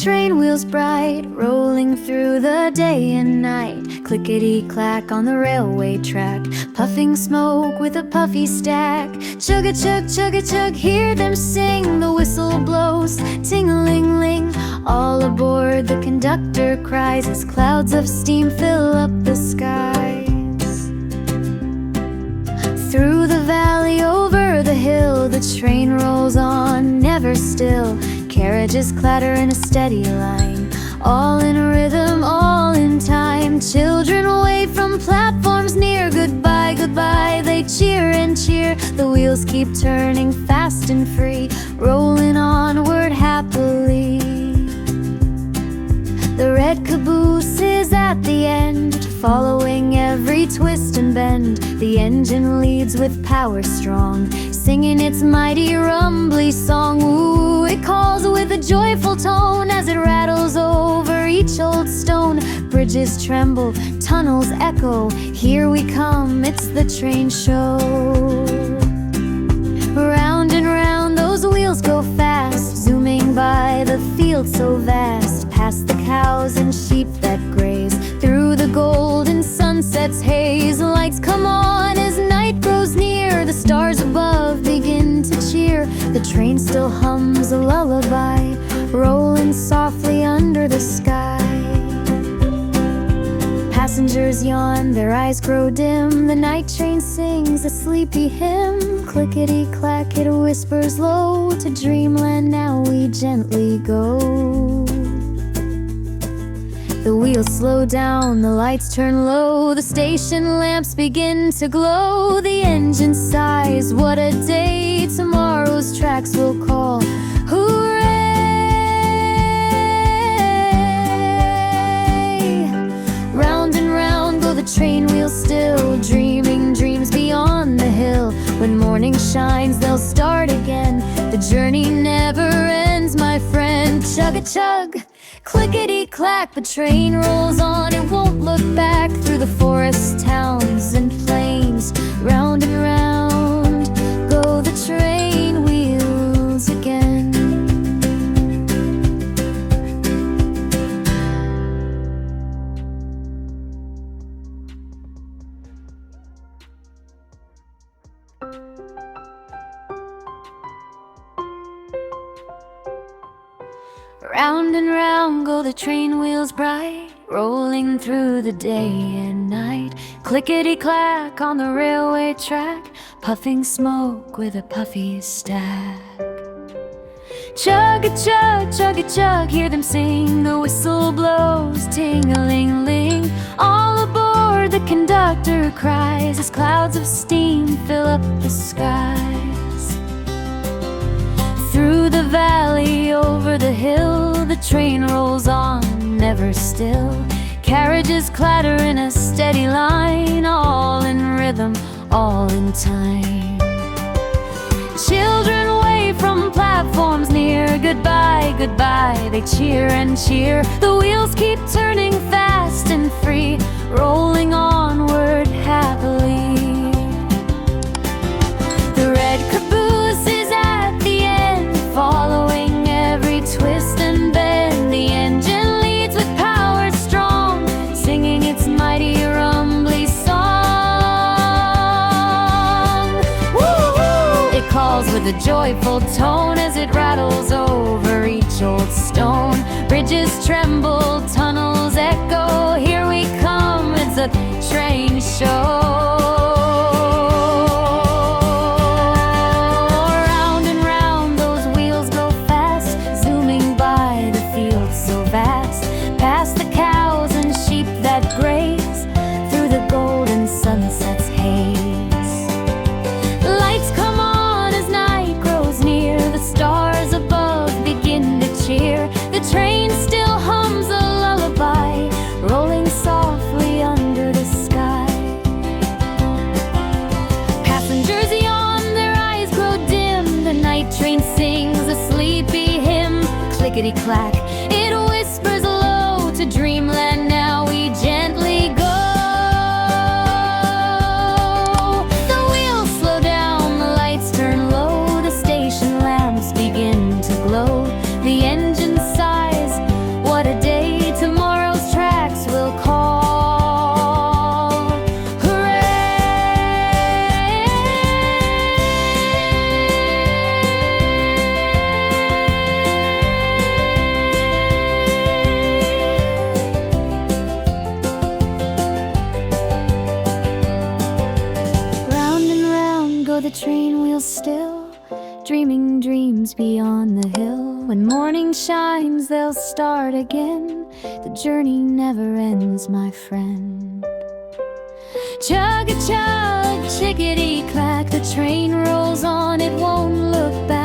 train wheels bright, rolling through the day and night. Clickety-clack on the railway track, puffing smoke with a puffy stack. Chug-a-chug, chug-a-chug, hear them sing. The whistle blows, ting-a-ling-ling. All aboard, the conductor cries as clouds of steam fill up the skies. Through the valley, over the hill, the train rolls on, never still. Carriages clatter in a steady line, all in rhythm, all in time. Children wave from platforms near. Goodbye, goodbye, they cheer and cheer. The wheels keep turning fast and free, rolling onward happily. The red caboose is at the end, following every twist and bend. The engine leads with power strong, singing its mighty rumbly song. Ooh, it calls with a joyful tone as it rattles over each old stone. Bridges tremble, tunnels echo, here we come, it's the train show. Round and round those wheels go fast, zooming by the field so vast. Past the cows and sheep that graze, through the golden sunset's haze. Lights come on as night grows near, the stars above begin to cheer. The train still hums a lullaby, rolling softly under the sky. Passengers yawn, their eyes grow dim. The night train sings a sleepy hymn. Clickety-clack, it whispers low. To dreamland now we gently go. The wheels slow down, the lights turn low. The station lamps begin to glow. The engine sighs, what a day. Tomorrow's tracks will call. Hooray! Round and round go the train wheels still, dreaming dreams beyond the hill. When morning shines, they'll start again. The journey never ends, my friend. Chug-a-chug, clickety-clack, the train rolls on, it won't look back. Through the forests, towns, and plains, round and round go the train wheels again. Round and round go the train wheels bright, rolling through the day and night. Clickety-clack on the railway track, puffing smoke with a puffy stack. Chug-a-chug, chug-a-chug, hear them sing. The whistle blows, ting-a-ling-ling. All aboard, the conductor cries as clouds of steam fill up the skies. Through the valley, over the hill, the train rolls on, never still. Carriages clatter in a steady line, all in rhythm, all in time. Children wave from platforms near. Goodbye, goodbye, they cheer and cheer. The wheels keep turning fast and free, rolling onward happily. The red caboose is at the end, following every twist and bend. The engine leads with power strong, singing its mighty rumbly song. Woo-hoo! It calls with a joyful tone as it rattles over each old stone. Bridges tremble, tunnels echo, here we come, it's a train show. The train still hums a lullaby, rolling softly under the sky. Passengers yawn, their eyes grow dim. The night train sings a sleepy hymn. Clickety-clack, it whispers low. To dreamland now we gently go. The wheels slow down, the lights turn low. The station lamps begin to glow. The engine sighs, the train wheels still, dreaming dreams beyond the hill. When morning shines, they'll start again. The journey never ends, my friend. Chug-chug, chickadee-clack, the train rolls on, it won't look back.